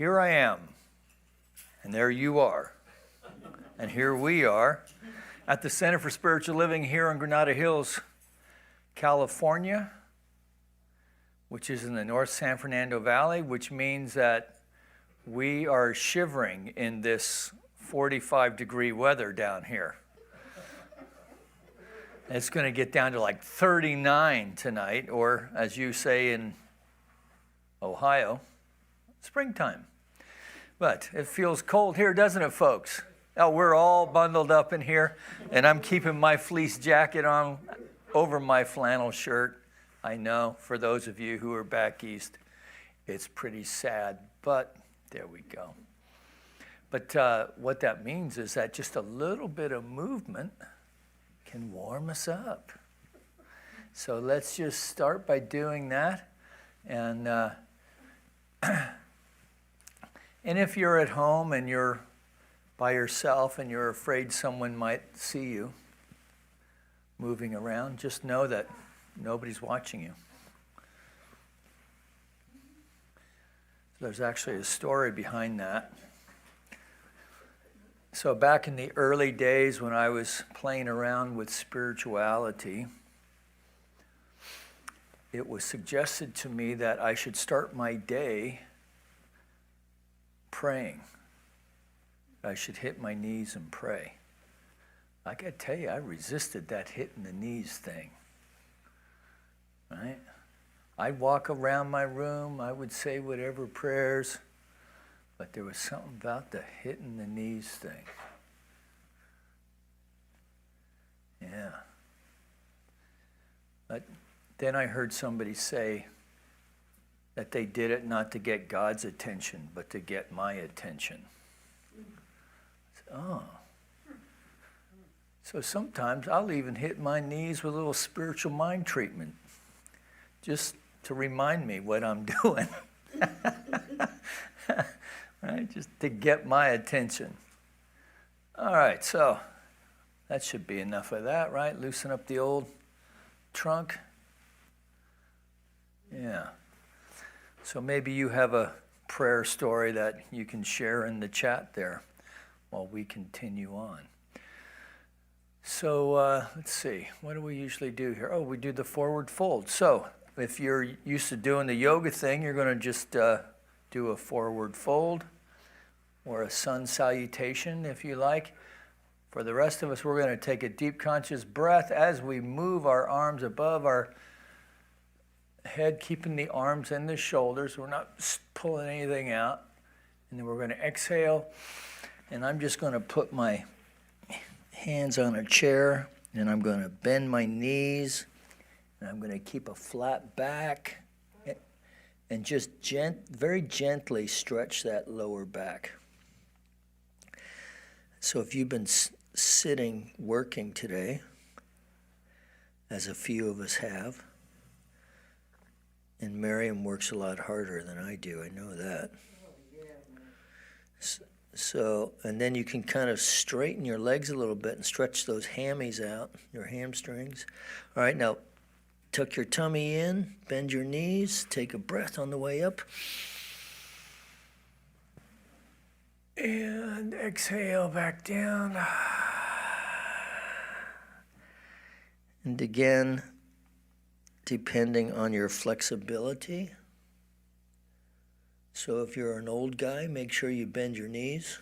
here I am, and there you are, and here we are at the Center for Spiritual Living here in Granada Hills, California, which is in the North San Fernando Valley, which means that we are shivering in this 45-degree weather down here. It's going to get down to like 39 tonight, or as you say in Ohio, springtime. But it feels cold here, doesn't it, folks? Oh, we're all bundled up in here, and I'm keeping my fleece jacket on over my flannel shirt. I know, for those of you who are back east, it's pretty sad, but there we go. But what that means is that just a little bit of movement can warm us up. So let's just start by doing that. And and if you're at home and you're by yourself and you're afraid someone might see you moving around, just know that nobody's watching you. There's actually a story behind that. So back in the early days when I was playing around with spirituality, it was suggested to me that I should start my day praying. I should hit my knees and pray. I got to tell you, I resisted that hitting the knees thing. Right? I'd walk around my room, I would say whatever prayers, but there was something about the hitting the knees thing. Yeah. But then I heard somebody say that they did it not to get God's attention, but to get my attention. Oh. So sometimes I'll even hit my knees with a little spiritual mind treatment, just to remind me what I'm doing. Right? Just to get my attention. All right, so that should be enough of that, right? Loosen up the old trunk. Yeah. So maybe you have a prayer story that you can share in the chat there while we continue on. So let's see, what do we usually do here? Oh, we do the forward fold. So if you're used to doing the yoga thing, you're going to just do a forward fold or a sun salutation if you like. For the rest of us, we're going to take a deep conscious breath as we move our arms above our head, keeping the arms and the shoulders. We're not pulling anything out. And then we're going to exhale. And I'm just going to put my hands on a chair, and I'm going to bend my knees, and I'm going to keep a flat back, and just very gently stretch that lower back. So if you've been sitting working today, as a few of us have, and Miriam works a lot harder than I do, I know that. So, and then you can kind of straighten your legs a little bit and stretch those hammies out, your hamstrings. All right, now tuck your tummy in, bend your knees, take a breath on the way up. And exhale back down. And again, depending on your flexibility. So if you're an old guy, make sure you bend your knees.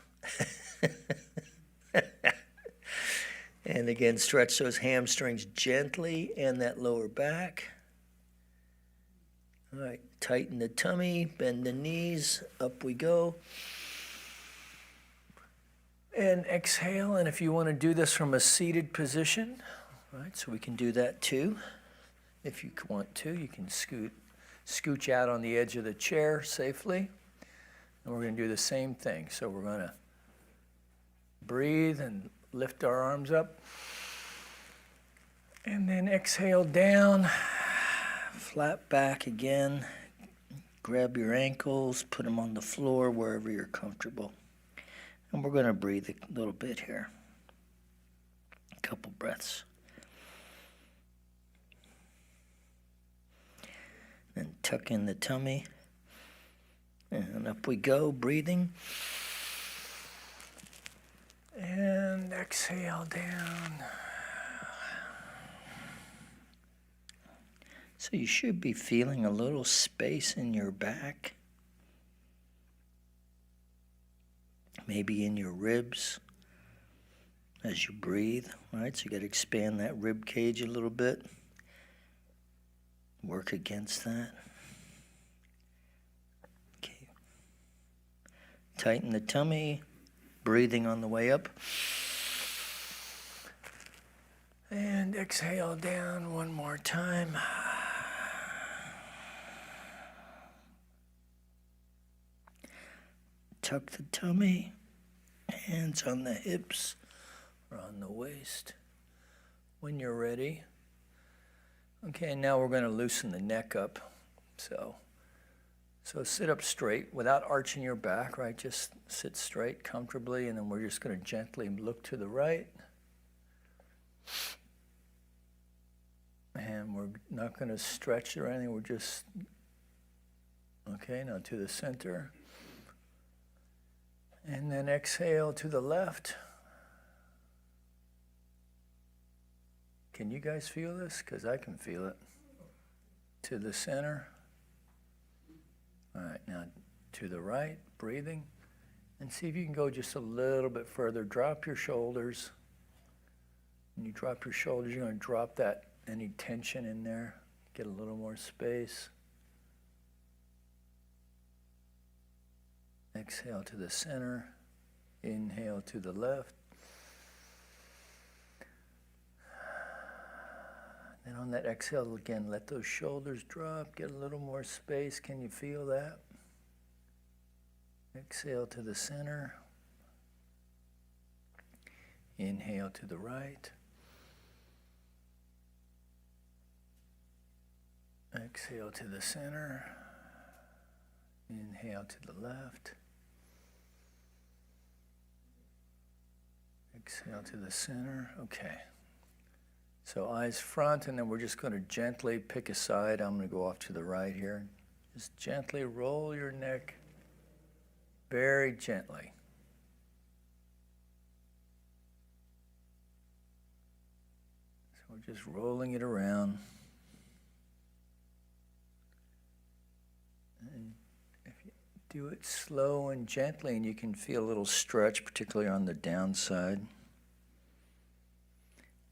And again, stretch those hamstrings gently and that lower back. All right, tighten the tummy, bend the knees, up we go. And exhale, and if you want to do this from a seated position, right, so we can do that too. If you want to, you can scooch out on the edge of the chair safely. And we're going to do the same thing. So we're going to breathe and lift our arms up. And then exhale down, flat back again. Grab your ankles, put them on the floor wherever you're comfortable. And we're going to breathe a little bit here. A couple breaths. And tuck in the tummy. And Up we go, breathing. And exhale down. So you should be feeling a little space in your back. Maybe in your ribs as you breathe, right? So you got to expand that rib cage a little bit. Work against that. Okay. Tighten the tummy, breathing on the way up. And exhale down one more time. Tuck the tummy, hands on the hips or on the waist when you're ready. Okay, now we're going to loosen the neck up. So sit up straight without arching your back, right? Just sit straight comfortably, and then we're just going to gently look to the right. And we're not going to stretch or anything. We're just, okay, now to the center. And then exhale to the left. Can you guys feel this? Because I can feel it. To the center. All right, now to the right, breathing. And see if you can go just a little bit further. Drop your shoulders. When you drop your shoulders, you're going to drop that, any tension in there. Get a little more space. Exhale to the center. Inhale to the left. And on that exhale again, let those shoulders drop, get a little more space. Can you feel that? Exhale to the center. Inhale to the right. Exhale to the center. Inhale to the left. Exhale to the center. Okay. So eyes front, and then we're just going to gently pick a side. I'm going to go off to the right here. Just gently roll your neck, very gently. So we're just rolling it around. And if you do it slow and gently, and you can feel a little stretch, particularly on the downside.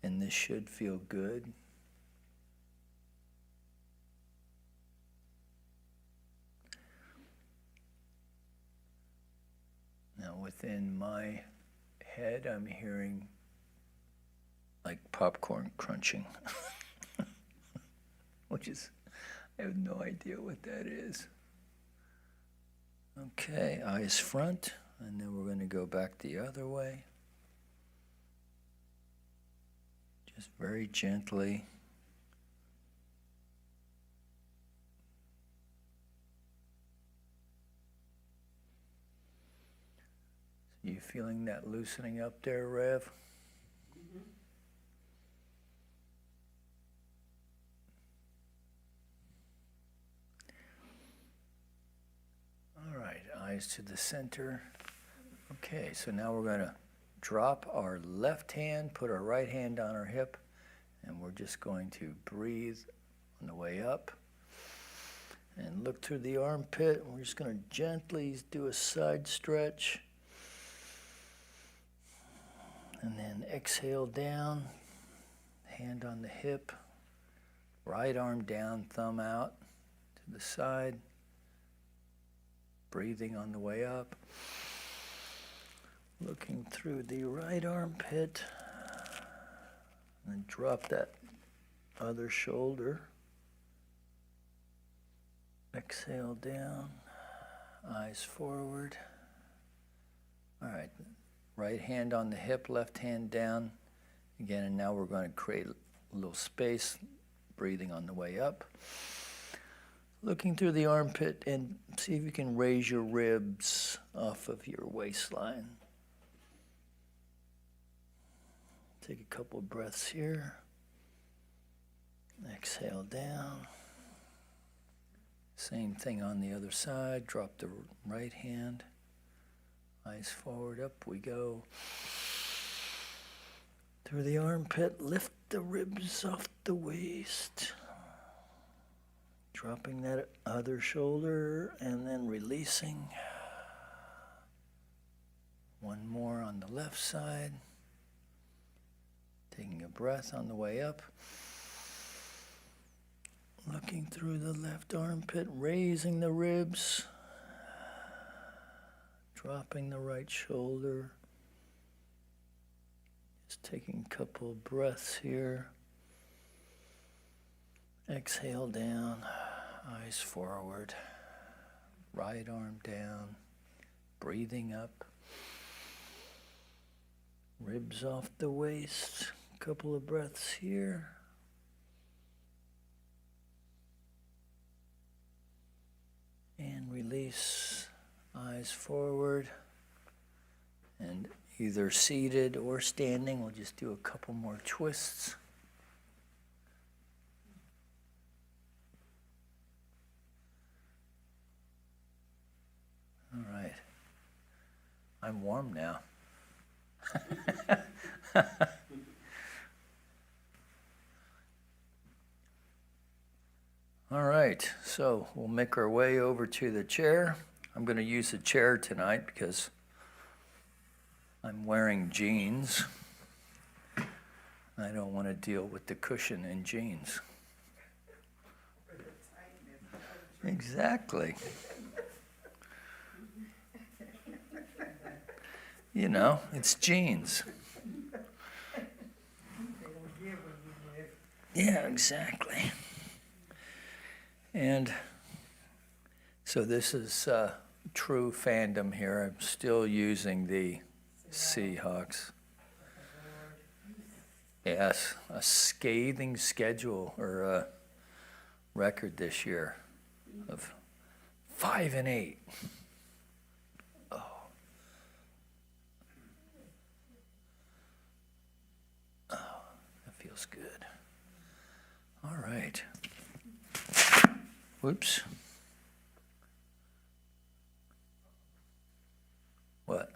And this should feel good. Now within my head, I'm hearing like popcorn crunching, which is, I have no idea what that is. Okay, eyes front, and then we're going to go back the other way. Just very gently. So you feeling that loosening up there, Rev? Mm-hmm. All right, eyes to the center. Okay, so now we're going to drop our left hand, put our right hand on our hip, and we're just going to breathe on the way up and look through the armpit. We're just going to gently do a side stretch, and then exhale down, hand on the hip, right arm down, thumb out to the side, breathing on the way up. Looking through the right armpit, and drop that other shoulder. Exhale down, eyes forward. All right, right hand on the hip, left hand down. Again, and now we're going to create a little space, breathing on the way up. Looking through the armpit, and see if you can raise your ribs off of your waistline. Take a couple of breaths here. Exhale down. Same thing on the other side. Drop the right hand. Eyes forward, up we go. Through the armpit, lift the ribs off the waist. Dropping that other shoulder and then releasing. One more on the left side. Taking a breath on the way up. Looking through the left armpit, raising the ribs. Dropping the right shoulder. Just taking a couple of breaths here. Exhale down, eyes forward. Right arm down, breathing up. Ribs off the waist. A couple of breaths here. And release, eyes forward. And either seated or standing, we'll just do a couple more twists. All right. I'm warm now. All right, so we'll make our way over to the chair. I'm going to use the chair tonight because I'm wearing jeans. I don't want to deal with the cushion in jeans. Exactly. You know, it's jeans. Yeah, exactly. And so this is true fandom here. I'm still using the Seahawks. Yes, a scathing schedule or a record this year of 5-8. Oh. Oh, that feels good. All right. Whoops. What?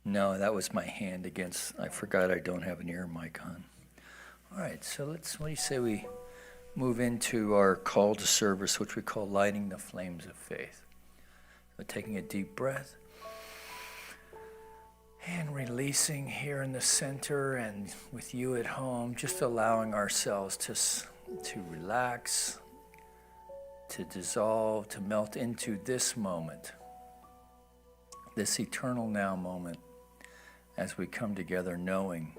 No, that was my hand against, I forgot I don't have an ear mic on. All right, so what do you say we move into our call to service, which we call lighting the flames of faith. So taking a deep breath and releasing here in the center and with you at home, just allowing ourselves to relax, to dissolve, to melt into this moment, this eternal now moment, as we come together knowing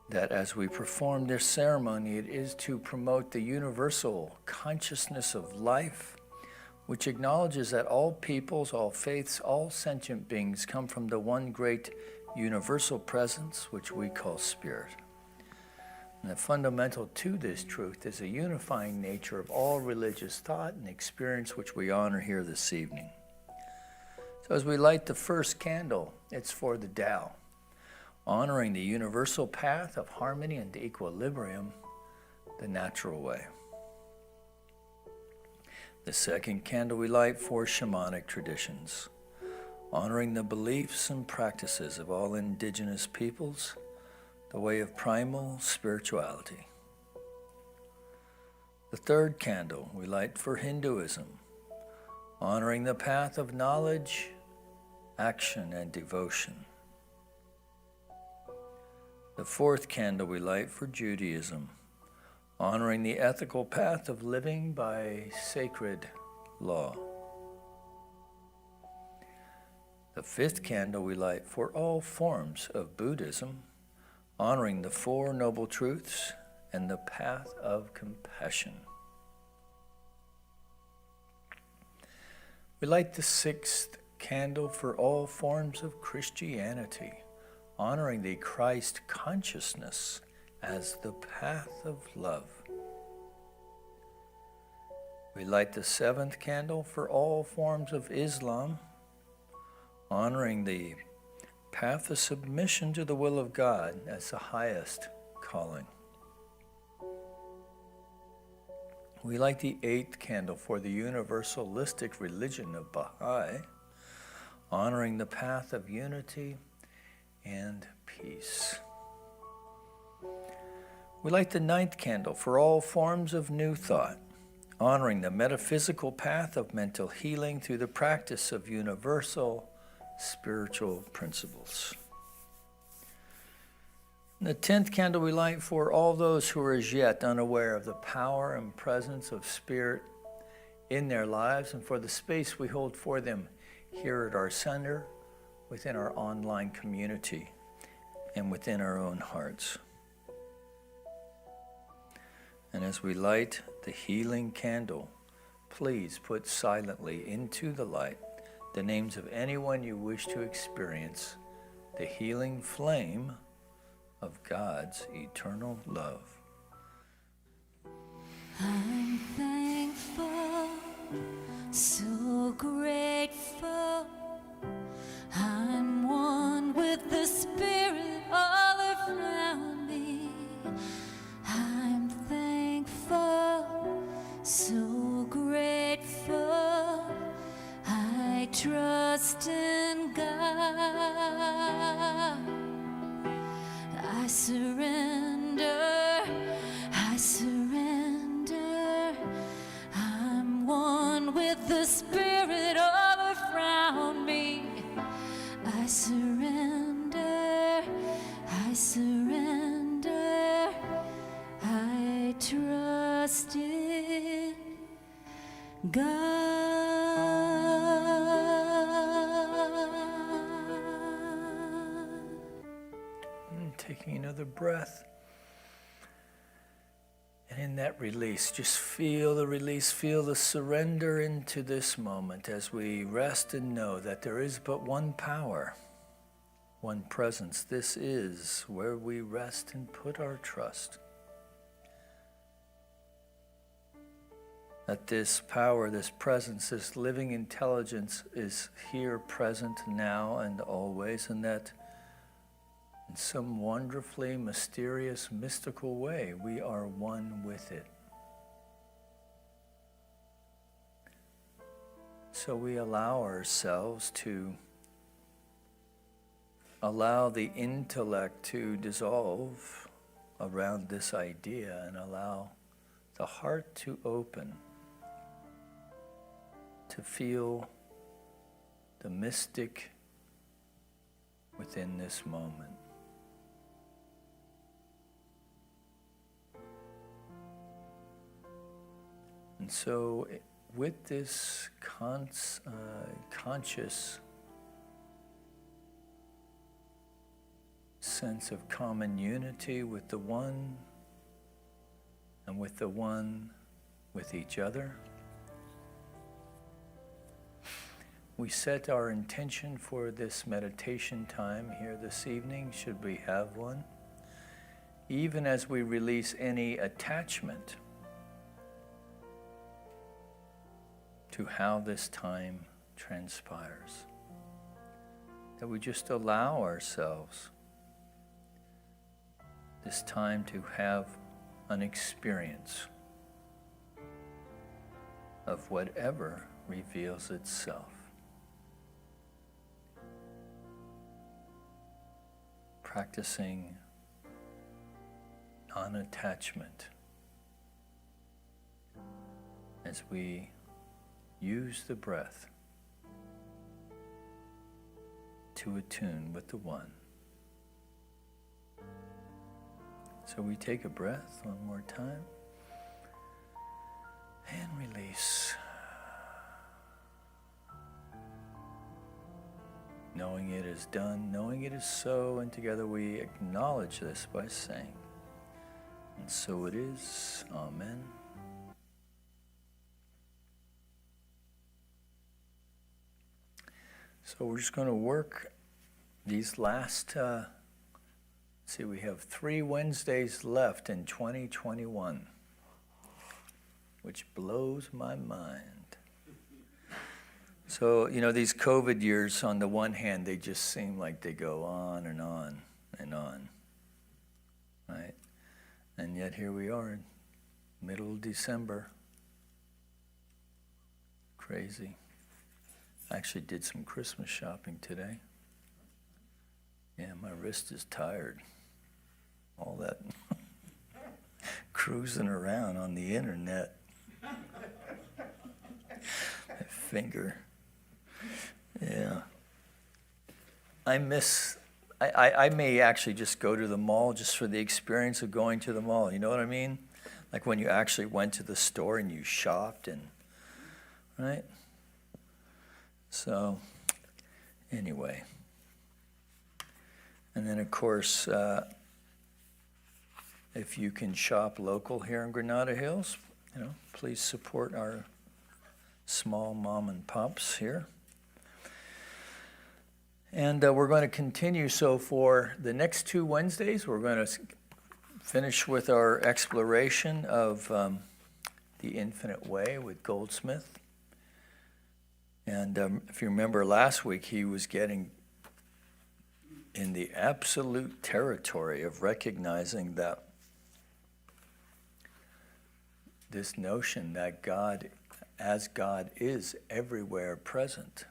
that as we perform this ceremony, it is to promote the universal consciousness of life, which acknowledges that all peoples, all faiths, all sentient beings come from the one great universal presence, which we call spirit. And the fundamental to this truth is a unifying nature of all religious thought and experience, which we honor here this evening. So as we light the first candle, it's for the Tao, honoring the universal path of harmony and equilibrium, the natural way. The second candle we light for shamanic traditions, honoring the beliefs and practices of all indigenous peoples, the way of primal spirituality. The third candle we light for Hinduism, honoring the path of knowledge, action, and devotion. The fourth candle we light for Judaism, honoring the ethical path of living by sacred law. The fifth candle we light for all forms of Buddhism, honoring the Four Noble Truths and the path of compassion. We light the sixth candle for all forms of Christianity, honoring the Christ consciousness as the path of love. We light the seventh candle for all forms of Islam, honoring the path of submission to the will of God as the highest calling. We light the 8th candle for the universalistic religion of Baha'i, honoring the path of unity and peace. We light the 9th candle for all forms of new thought, honoring the metaphysical path of mental healing through the practice of universal spiritual principles. And the 10th candle we light for all those who are as yet unaware of the power and presence of Spirit in their lives, and for the space we hold for them here at our center, within our online community, and within our own hearts. And as we light the healing candle, please put silently into the light the names of anyone you wish to experience the healing flame of God's eternal love. I'm thankful, so grateful. I'm one with the Spirit all around me. I'm thankful, so grateful. I trust in God. I surrender, I surrender. I'm one with the Spirit all around me. I surrender, I surrender. I trust in God. Taking another breath. And in that release, just feel the release, feel the surrender into this moment as we rest and know that there is but one power, one presence. This is where we rest and put our trust. That this power, this presence, this living intelligence is here, present now and always, and that in some wonderfully mysterious, mystical way, we are one with it. So we allow ourselves to allow the intellect to dissolve around this idea and allow the heart to open, to feel the mystic within this moment. And so with this conscious sense of common unity with the one and with the one with each other, we set our intention for this meditation time here this evening, should we have one, even as we release any attachment to how this time transpires. That we just allow ourselves this time to have an experience of whatever reveals itself. Practicing non-attachment as we use the breath to attune with the one. So we take a breath one more time and release. Knowing it is done, knowing it is so, and together we acknowledge this by saying, and so it is, Amen. So we're just going to work these last, we have 3 Wednesdays left in 2021, which blows my mind. So, these COVID years, on the one hand, they just seem like they go on and on and on, right? And yet here we are in middle of December. Crazy. I actually did some Christmas shopping today. Yeah, my wrist is tired. All that cruising around on the internet. My finger. Yeah. I may actually just go to the mall just for the experience of going to the mall. You know what I mean? Like when you actually went to the store and you shopped and, right? So, anyway. And then, of course, if you can shop local here in Granada Hills, please support our small mom and pops here. And we're going to continue. So for the next 2 Wednesdays, we're going to finish with our exploration of the infinite way with Goldsmith. And if you remember last week, he was getting in the absolute territory of recognizing that this notion that God, as God is everywhere present,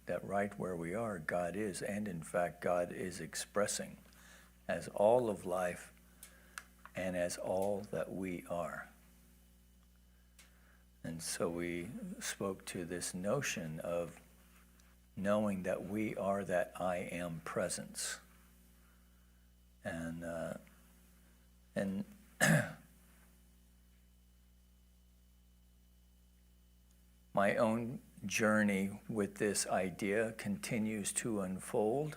that right where we are, God is, and in fact, God is expressing as all of life and as all that we are. And so we spoke to this notion of knowing that we are that I am presence. And my own journey with this idea continues to unfold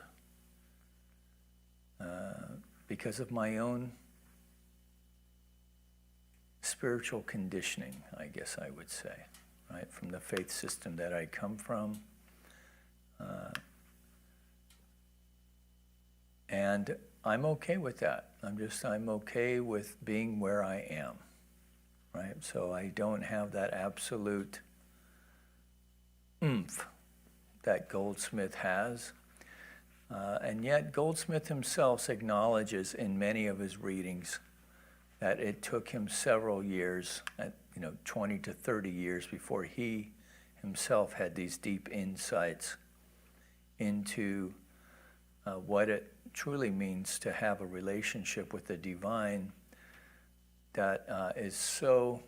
because of my own spiritual conditioning, I guess I would say, right? From the faith system that I come from. And I'm okay with that. I'm okay with being where I am, right? So I don't have that absolute oomph that Goldsmith has. And yet Goldsmith himself acknowledges in many of his readings that it took him several years, 20 to 30 years before he himself had these deep insights into what it truly means to have a relationship with the divine that is so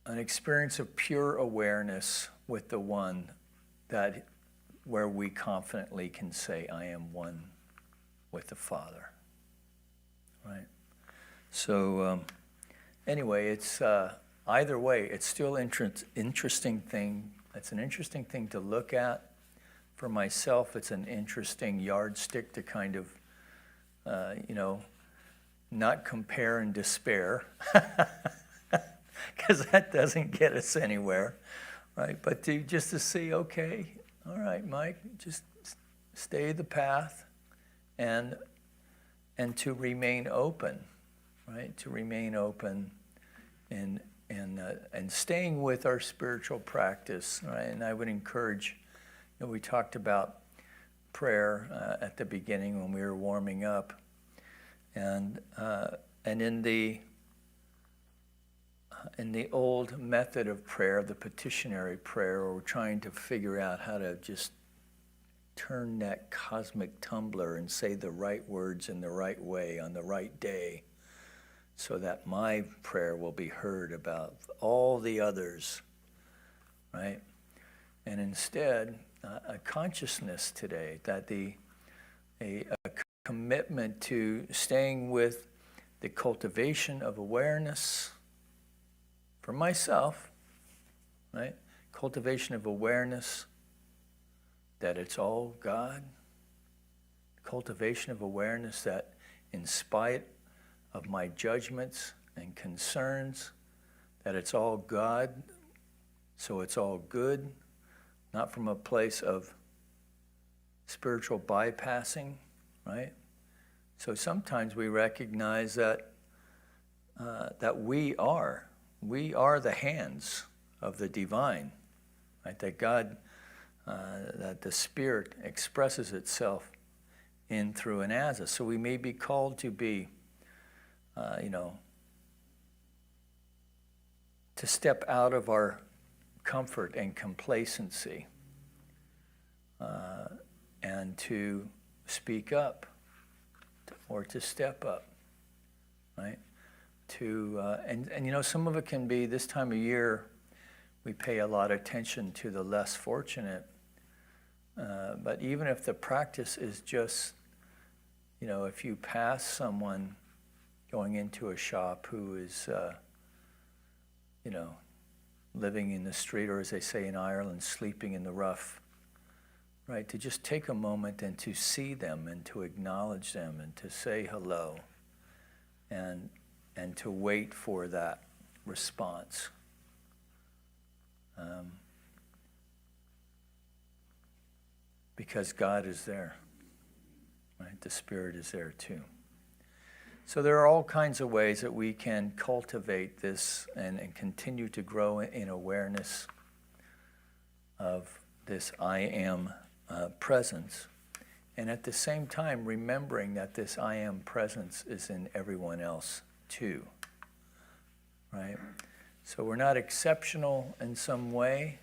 an experience of pure awareness with the one that where we confidently can say, I am one with the Father, right? So anyway, it's either way, it's still interesting thing. It's an interesting thing to look at. For myself, it's an interesting yardstick to kind of, not compare and despair, because that doesn't get us anywhere, right? But just to see, okay, all right, Mike, just stay the path, and to remain open, right? To remain open, and staying with our spiritual practice, right? And I would encourage, we talked about prayer at the beginning when we were warming up, and in the old method of prayer, the petitionary prayer, where we're trying to figure out how to just turn that cosmic tumbler and say the right words in the right way on the right day, so that my prayer will be heard about all the others, right? And instead, a consciousness today that a commitment to staying with the cultivation of awareness for myself, right? Cultivation of awareness that it's all God. Cultivation of awareness that in spite of my judgments and concerns, that it's all God, so it's all good, not from a place of spiritual bypassing, right? So sometimes we recognize that that we are the hands of the divine, right? That God, that the Spirit expresses itself in, through, and as us. So we may be called to be, to step out of our comfort and complacency and to speak up or to step up, right? And some of it can be this time of year, we pay a lot of attention to the less fortunate. But even if the practice is just, if you pass someone going into a shop who is, living in the street, or as they say in Ireland, sleeping in the rough, right? To just take a moment and to see them and to acknowledge them and to say hello and to wait for that response. Because God is there, right? The Spirit is there too. So there are all kinds of ways that we can cultivate this and continue to grow in awareness of this I am presence. And at the same time, remembering that this I am presence is in everyone else too, right? So we're not exceptional in some way,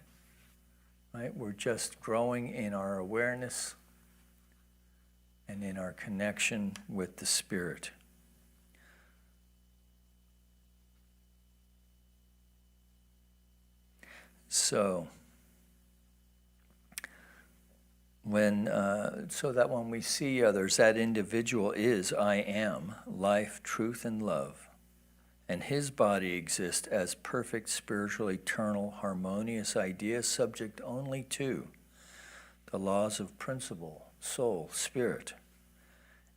right? We're just growing in our awareness and in our connection with the Spirit. So, so that when we see others, that individual is I am, life, truth, and love. And his body exists as perfect, spiritual, eternal, harmonious idea, subject only to the laws of principle, soul, spirit.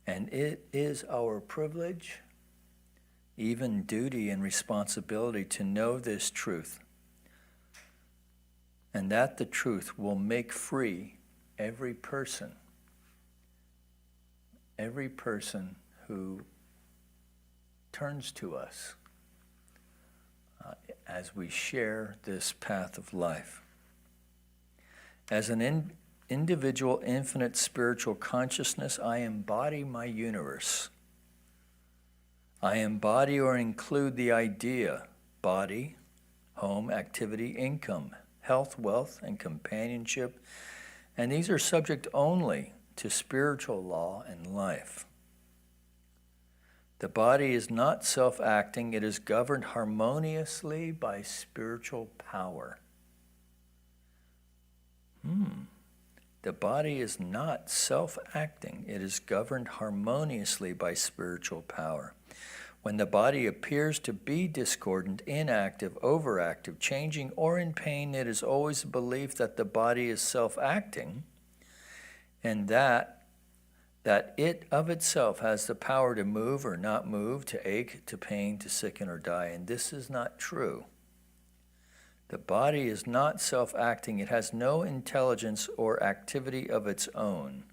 And it is our privilege, even duty and responsibility, to know this truth, and that the truth will make free every person who turns to us as we share this path of life. As an individual, infinite spiritual consciousness, I embody my universe. I embody or include the idea, body, home, activity, income, health, wealth, and companionship, and these are subject only to spiritual law and life. The body is not self-acting, it is governed harmoniously by spiritual power. The body is not self-acting, it is governed harmoniously by spiritual power. When the body appears to be discordant, inactive, overactive, changing, or in pain, it is always a belief that the body is self-acting and that it of itself has the power to move or not move, to ache, to pain, to sicken or die. And this is not true. The body is not self-acting. It has no intelligence or activity of its own.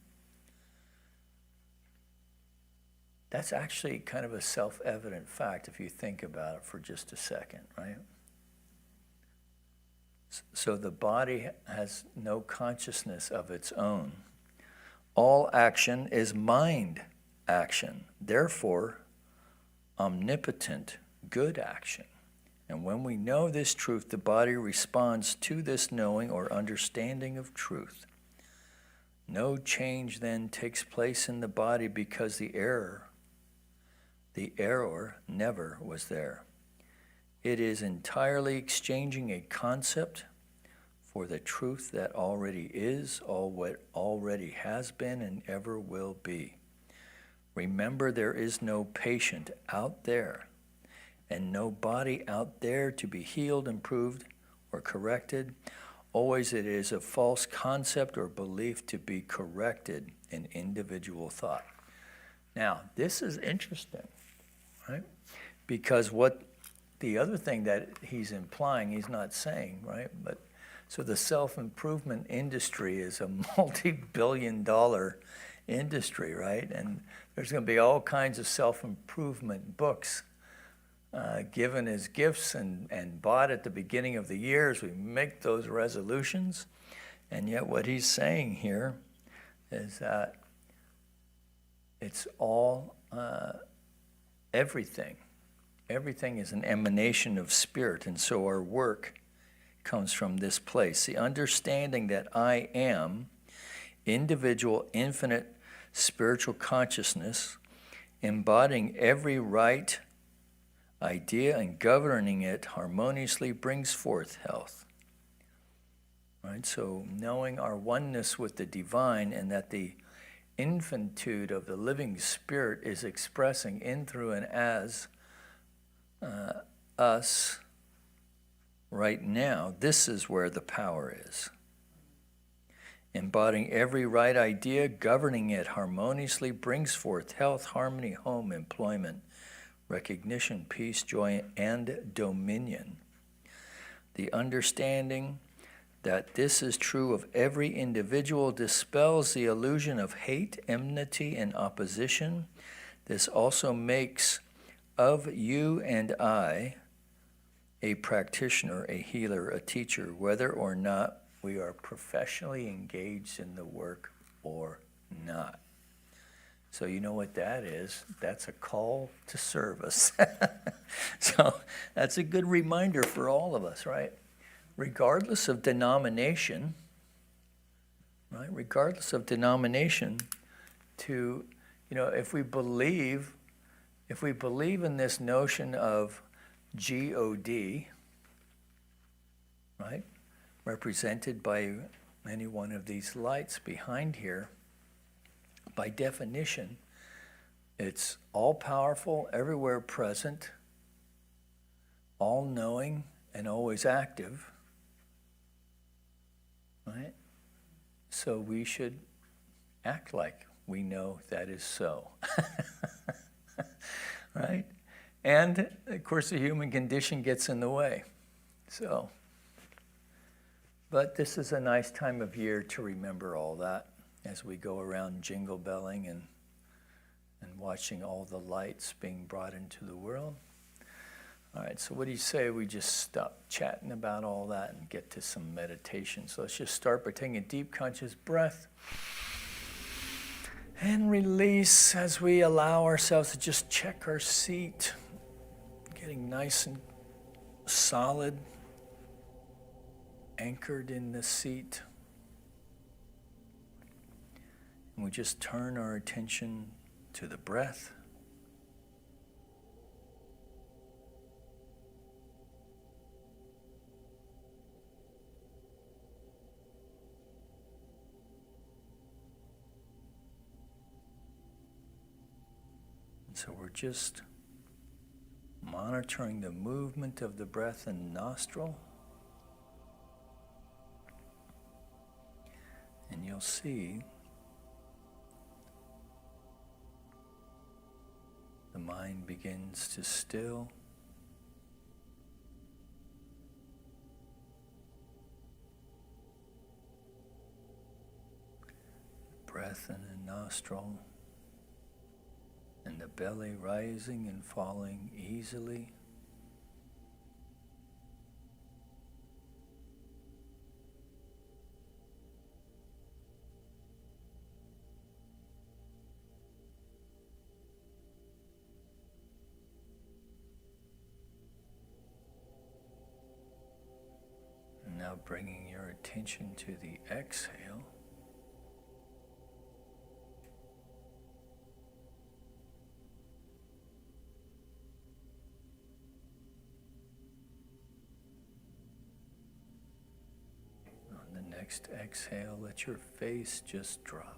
That's actually kind of a self-evident fact if you think about it for just a second, right? So the body has no consciousness of its own. All action is mind action, therefore omnipotent good action. And when we know this truth, the body responds to this knowing or understanding of truth. No change then takes place in the body because the error never was there. It is entirely exchanging a concept for the truth that already is, all what already has been and ever will be. Remember, there is no patient out there and no body out there to be healed, improved, or corrected. Always it is a false concept or belief to be corrected in individual thought. Now, this is interesting, right? Because what the other thing that he's implying, he's not saying, right? But so the self-improvement industry is a multi-billion-dollar industry, right? And there's going to be all kinds of self-improvement books given as gifts and bought at the beginning of the year as we make those resolutions. And yet what he's saying here is that It's all, everything. Everything is an emanation of spirit, and so our work comes from this place. The understanding that I am individual, infinite spiritual consciousness, embodying every right idea and governing it harmoniously brings forth health. Right? So knowing our oneness with the divine and that the infinitude of the living spirit is expressing in, through, and as us right now, this is where the power is. Embodying every right idea, governing it harmoniously brings forth health, harmony, home, employment, recognition, peace, joy, and dominion. The understanding that this is true of every individual dispels the illusion of hate, enmity, and opposition. This also makes of you and I a practitioner, a healer, a teacher, whether or not we are professionally engaged in the work or not. So you know what that is? That's a call to service. So that's a good reminder for all of us, right? Regardless of denomination, right? Regardless of denomination, to, if we believe in this notion of God, right? Represented by any one of these lights behind here, by definition, it's all-powerful, everywhere present, all-knowing, and always active, right? So we should act like we know that is so, right? And, of course, the human condition gets in the way, so. But this is a nice time of year to remember all that as we go around jingle belling and watching all the lights being brought into the world. All right, so what do you say we just stop chatting about all that and get to some meditation? So let's just start by taking a deep conscious breath and release as we allow ourselves to just check our seat, getting nice and solid, anchored in the seat. And we just turn our attention to the breath. And so we're just monitoring the movement of the breath in the nostril. And you'll see the mind begins to still. Breath in the nostril and the belly rising and falling easily. Now bringing your attention to the exhale. On the next exhale, let your face just drop.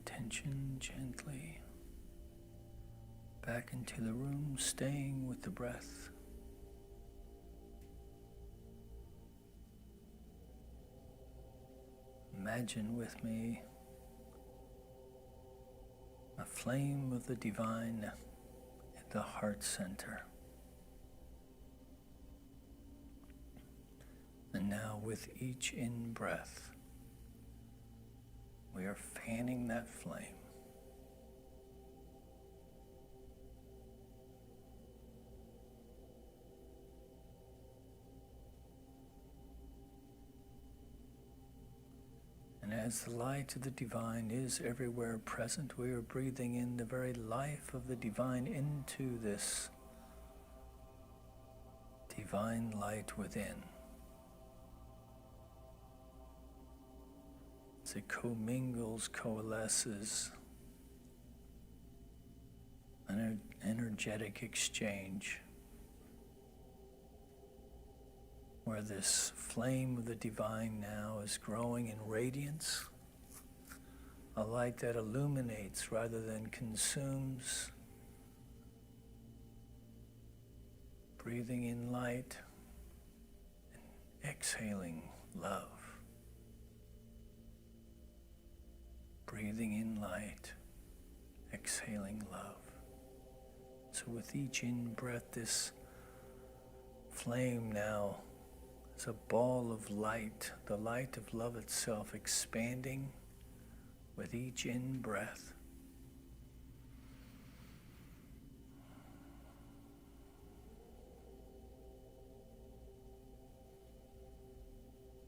attention gently back into the room, staying with the breath. Imagine with me a flame of the divine at the heart center. And now with each in-breath, we are fanning that flame. And as the light of the divine is everywhere present, we are breathing in the very life of the divine into this divine light within. As it commingles, coalesces, an energetic exchange where this flame of the divine now is growing in radiance, a light that illuminates rather than consumes, breathing in light and exhaling love. Breathing in light, exhaling love. So with each in-breath, this flame now is a ball of light, the light of love itself expanding with each in-breath.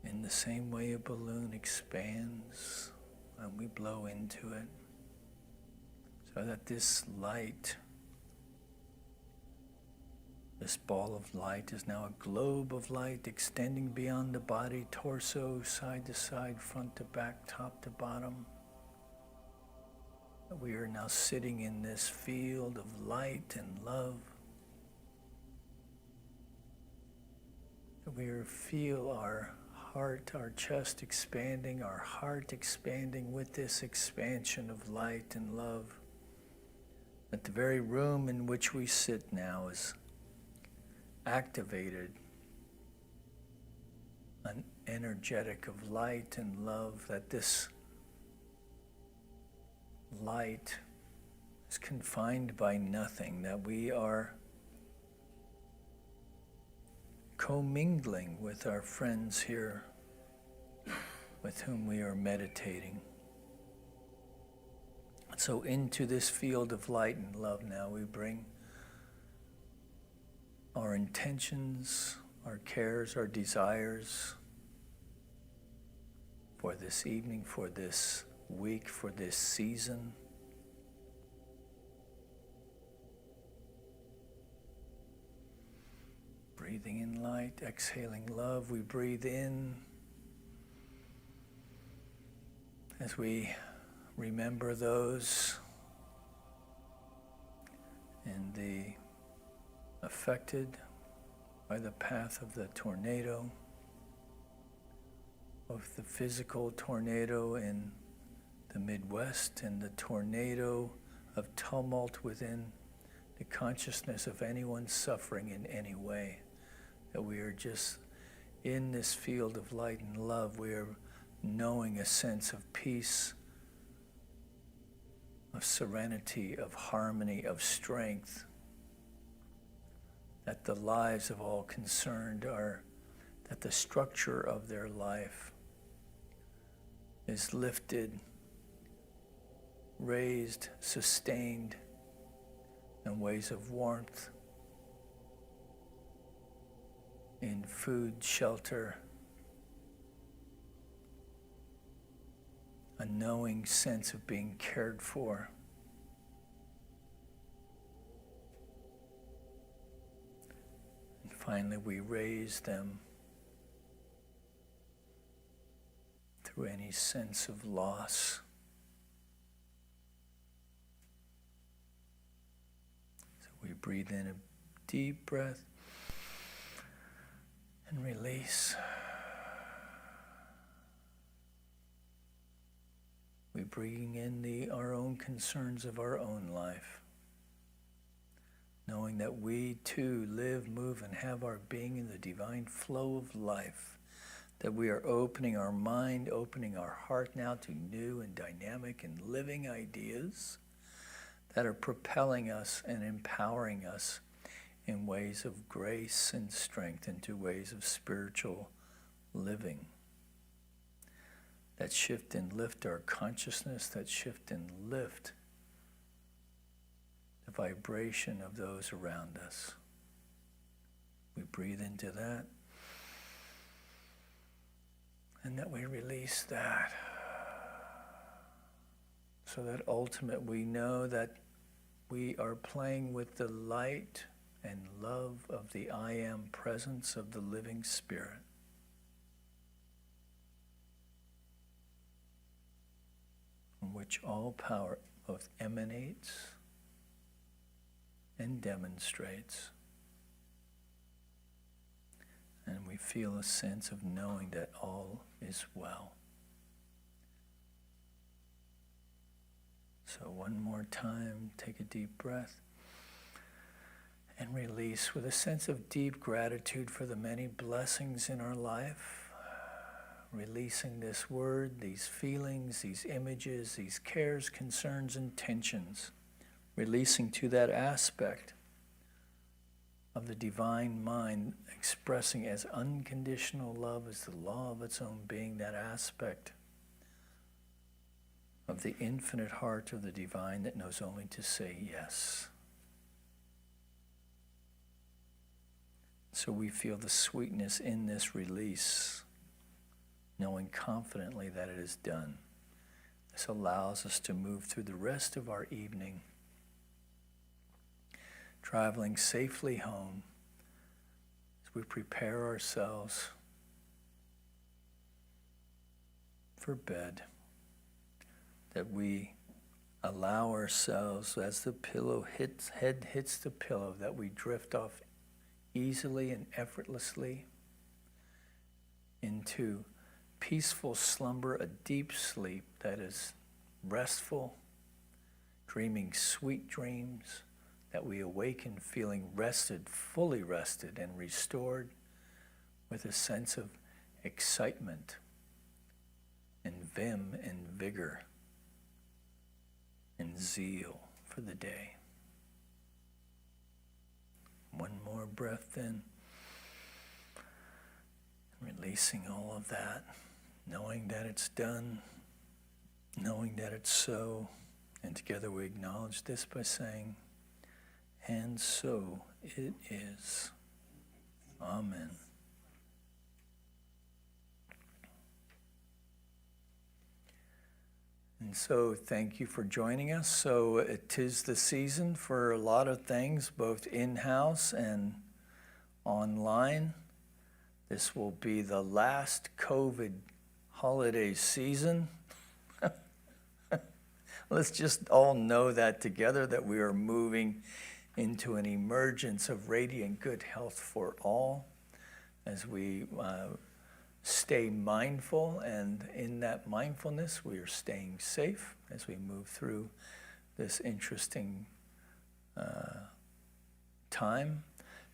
In the same way a balloon expands and we blow into it, so that this light, this ball of light is now a globe of light extending beyond the body, torso, side to side, front to back, top to bottom. We are now sitting in this field of light and love. We feel our heart, our chest expanding, our heart expanding with this expansion of light and love. That the very room in which we sit now is activated, an energetic of light and love, that this light is confined by nothing, that we are commingling with our friends here with whom we are meditating. So into this field of light and love now we bring our intentions, our cares, our desires for this evening, for this week, for this season. Breathing in light, exhaling love. We breathe in as we remember those in the affected by the path of the tornado, of the physical tornado in the Midwest and the tornado of tumult within the consciousness of anyone suffering in any way. That we are just in this field of light and love. We are knowing a sense of peace, of serenity, of harmony, of strength. That the lives of all concerned are, that the structure of their life is lifted, raised, sustained in ways of warmth, in food, shelter, a knowing sense of being cared for. And finally, we raise them through any sense of loss. So we breathe in a deep breath and release. We bringing in our own concerns of our own life, knowing that we too live, move, and have our being in the divine flow of life, that we are opening our mind, opening our heart now to new and dynamic and living ideas that are propelling us and empowering us in ways of grace and strength, into ways of spiritual living, that shift and lift our consciousness, that shift and lift the vibration of those around us. We breathe into that, and that we release that, so that ultimately we know that we are playing with the light and love of the I Am presence of the living Spirit. From which all power both emanates and demonstrates. And we feel a sense of knowing that all is well. So one more time, take a deep breath and release with a sense of deep gratitude for the many blessings in our life. Releasing this word, these feelings, these images, these cares, concerns, and tensions. Releasing to that aspect of the divine mind, expressing as unconditional love as the law of its own being, that aspect of the infinite heart of the divine that knows only to say yes. So we feel the sweetness in this release, knowing confidently that it is done. This allows us to move through the rest of our evening, traveling safely home as we prepare ourselves for bed, that we allow ourselves, as the head hits the pillow, that we drift off easily and effortlessly into peaceful slumber, a deep sleep that is restful, dreaming sweet dreams, that we awaken feeling rested, fully rested and restored, with a sense of excitement and vim and vigor and zeal for the day. One more breath in, releasing all of that, knowing that it's done, knowing that it's so, and together we acknowledge this by saying, and so it is. Amen. And so thank you for joining us. So it is the season for a lot of things, both in-house and online. This will be the last COVID holiday season. Let's just all know that together, that we are moving into an emergence of radiant good health for all as we stay mindful, and in that mindfulness we are staying safe as we move through this interesting time.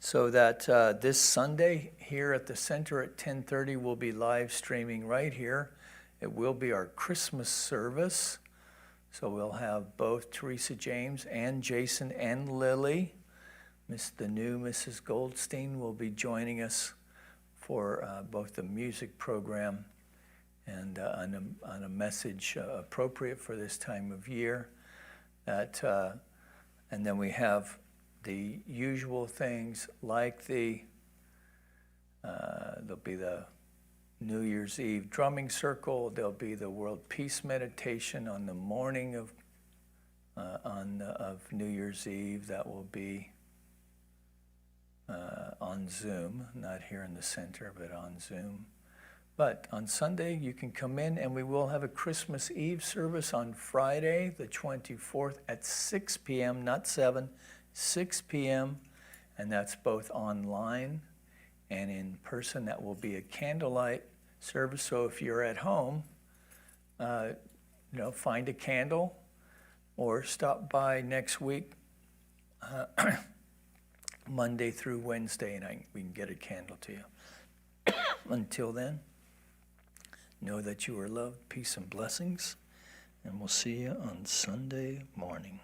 So that this Sunday here at the center at 10:30 we'll be live streaming right here. It will be our Christmas service. So we'll have both Teresa James and Jason and Lily. The new Mrs. Goldstein will be joining us for both the music program and on a message appropriate for this time of year. And then we have the usual things like there'll be the New Year's Eve drumming circle. There'll be the World Peace Meditation on the morning of New Year's Eve. That will be on Zoom, not here in the center, but on Zoom. But on Sunday, you can come in, and we will have a Christmas Eve service on Friday, the 24th at 6 p.m., not 7, 6 p.m., and that's both online and in person. That will be a candlelight service. So if you're at home, find a candle or stop by next week, Monday through Wednesday, and we can get a candle to you. Until then, know that you are loved, peace and blessings, and we'll see you on Sunday morning.